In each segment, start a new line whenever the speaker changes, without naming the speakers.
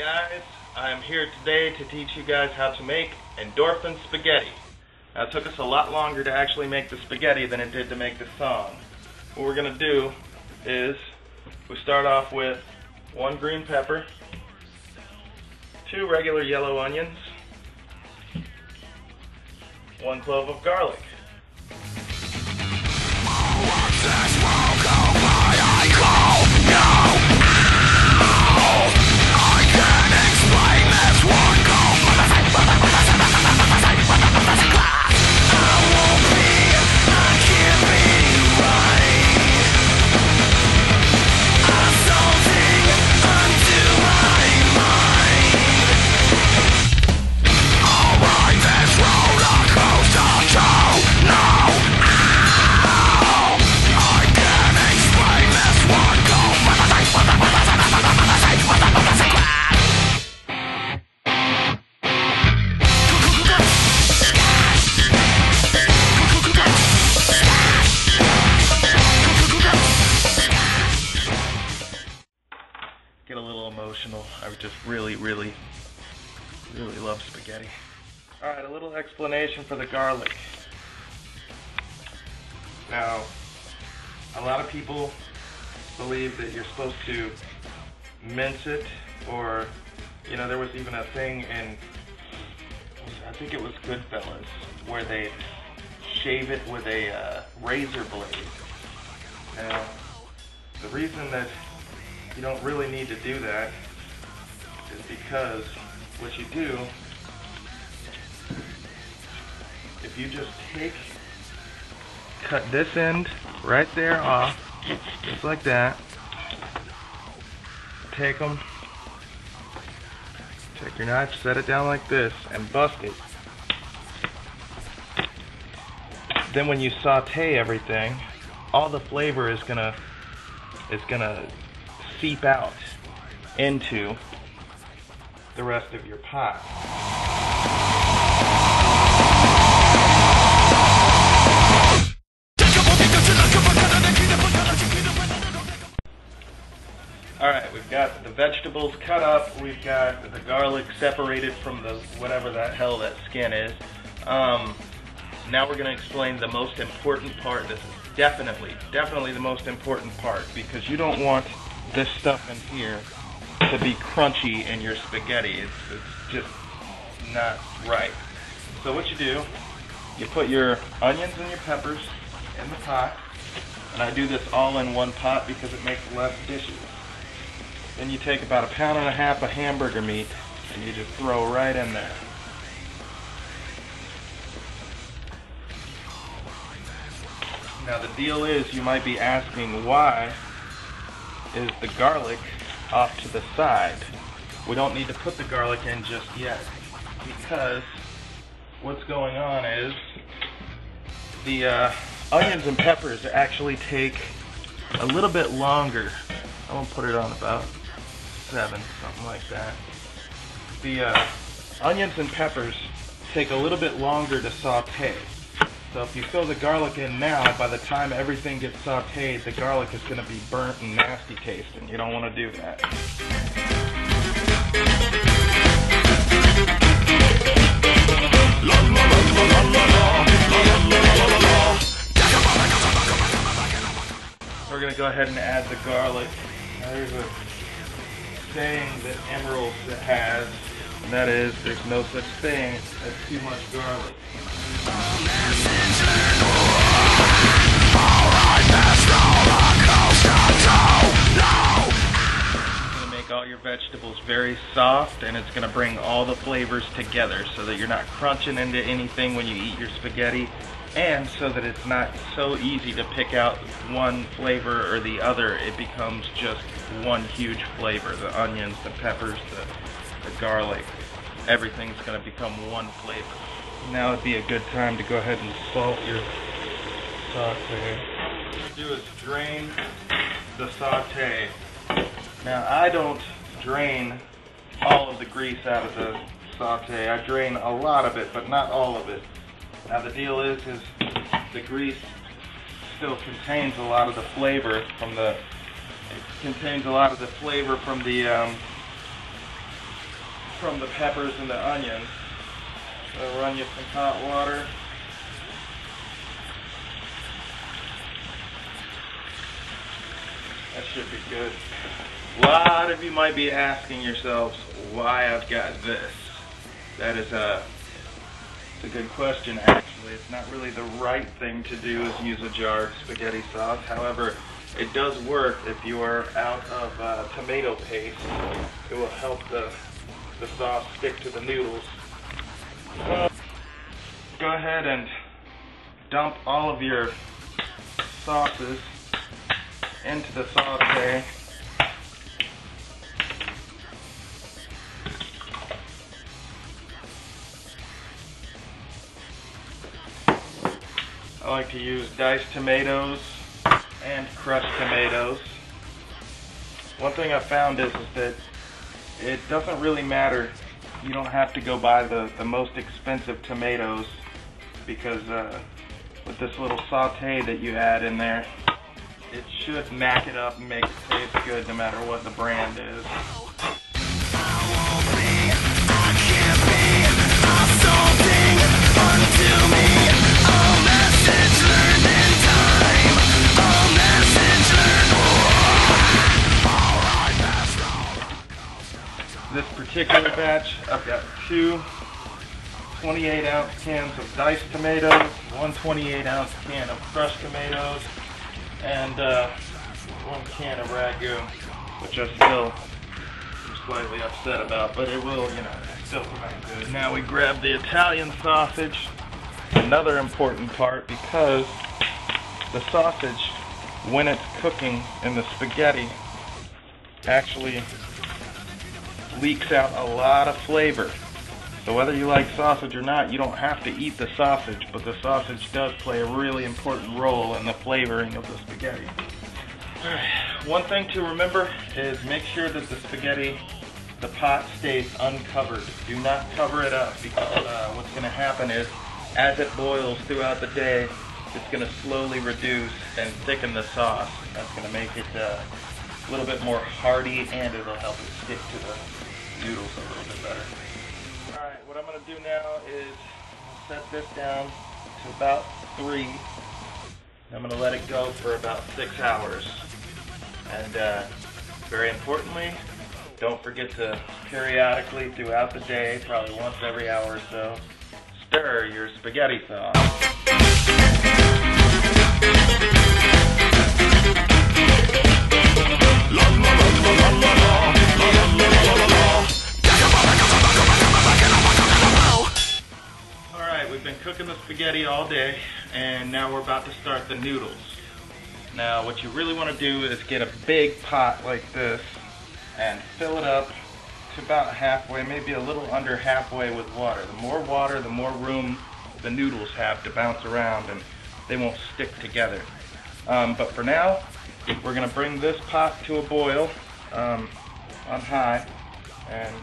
guys, I'm here today to teach you guys how to make Indorphine Spaghetti. Now it took us a lot longer to actually make the spaghetti than it did to make the song. What we're going to do is we start off with 1 green pepper, 2 regular yellow onions, 1 clove of garlic. Get a little emotional. I just really love spaghetti. Alright, a little explanation for the garlic. Now, a lot of people believe that you're supposed to mince it, or, you know, there was even a thing in, I think it was Goodfellas, where they shave it with a razor blade. Now, the reason that you don't really need to do that is because what you do, if you just cut this end right there off, just like that, take your knife, set it down like this, and bust it. Then when you saute everything, all the flavor is gonna seep out into the rest of your pot. Alright, we've got the vegetables cut up, we've got the garlic separated from the whatever the hell that skin is. Now we're going to explain the most important part. This is definitely the most important part, because you don't want this stuff in here to be crunchy in your spaghetti. It's just not right. So what you do, you put your onions and your peppers in the pot, and I do this all in one pot because it makes less dishes. Then you take about 1.5 pounds of hamburger meat and you just throw right in there. Now the deal is, you might be asking, why is the garlic off to the side? We don't need to put the garlic in just yet, because what's going on is the onions and peppers actually take a little bit longer. I'm going to put it on about 7, something like that. The onions and peppers take a little bit longer to saute. So if you throw the garlic in now, by the time everything gets sauteed, the garlic is going to be burnt and nasty tasting. You don't want to do that. We're going to go ahead and add the garlic. Now, there's a saying that Emerald has, and that is, there's no such thing as too much garlic. It's going to make all your vegetables very soft, and it's going to bring all the flavors together so that you're not crunching into anything when you eat your spaghetti, and so that it's not so easy to pick out one flavor or the other. It becomes just one huge flavor. The onions, the peppers, the garlic, everything's going to become one flavor. Now would be a good time to go ahead and salt your saute. What you do is drain the saute. Now I don't drain all of the grease out of the saute. I drain a lot of it, but not all of it. Now the deal is the grease still contains a lot of the flavor from the from the peppers and the onions. So I'll run you some hot water. That should be good. A lot of you might be asking yourselves why I've got this. That is it's a good question, actually. It's not really the right thing to do is use a jar of spaghetti sauce. However, it does work if you are out of tomato paste. It will help the sauce stick to the noodles. Go ahead and dump all of your sauces into the saute. I like to use diced tomatoes and crushed tomatoes. One thing I found is that it doesn't really matter. You don't have to go buy the most expensive tomatoes, because with this little saute that you add in there, it should mack it up and make it taste good no matter what the brand is. This particular batch, I've got two 28-ounce cans of diced tomatoes, one 28-ounce can of crushed tomatoes, and one can of ragu, which I still am slightly upset about, but it will, still come out good. Now we grab the Italian sausage, another important part, because the sausage, when it's cooking in the spaghetti, actually leaks out a lot of flavor. So whether you like sausage or not, you don't have to eat the sausage, but the sausage does play a really important role in the flavoring of the spaghetti. Alright, one thing to remember is make sure that the spaghetti, the pot stays uncovered. Do not cover it up, because what's going to happen is, as it boils throughout the day, it's going to slowly reduce and thicken the sauce. That's going to make it a little bit more hearty, and it'll help it stick to the noodles a little bit better. Alright, what I'm going to do now is set this down to about 3. I'm going to let it go for about 6 hours. And very importantly, don't forget to periodically throughout the day, probably once every hour or so, stir your spaghetti sauce. Alright, we've been cooking the spaghetti all day, and now we're about to start the noodles. Now what you really want to do is get a big pot like this and fill it up to about halfway, maybe a little under halfway with water. The more water, the more room the noodles have to bounce around, and they won't stick together. But for now, we're going to bring this pot to a boil on high, and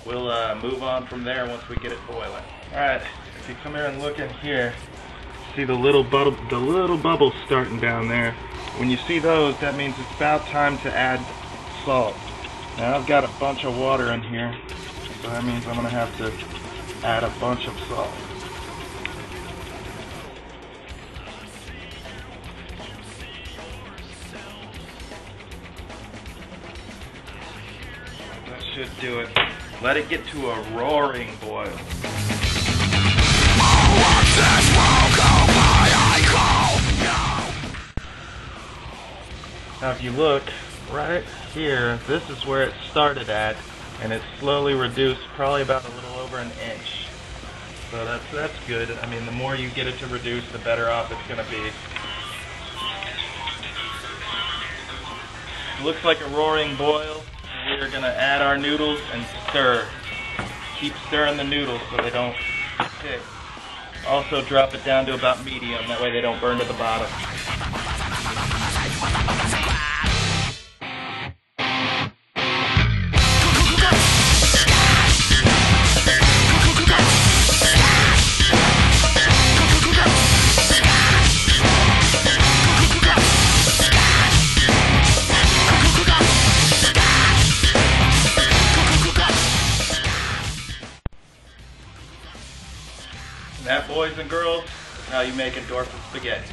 we'll move on from there once we get it boiling. Alright, if you come here and look in here, see the little bubbles starting down there. When you see those, that means it's about time to add salt. Now I've got a bunch of water in here, so that means I'm going to have to add a bunch of salt. That should do it. Let it get to a roaring boil. Now if you look right here, this is where it started at, and it's slowly reduced, probably about a little over an inch. So that's good. I mean, the more you get it to reduce, the better off it's going to be. It looks like a roaring boil. We are going to add our noodles and stir. Keep stirring the noodles so they don't stick. Also drop it down to about medium, that way they don't burn to the bottom. And that, boys and girls, is how you make endorphin spaghetti.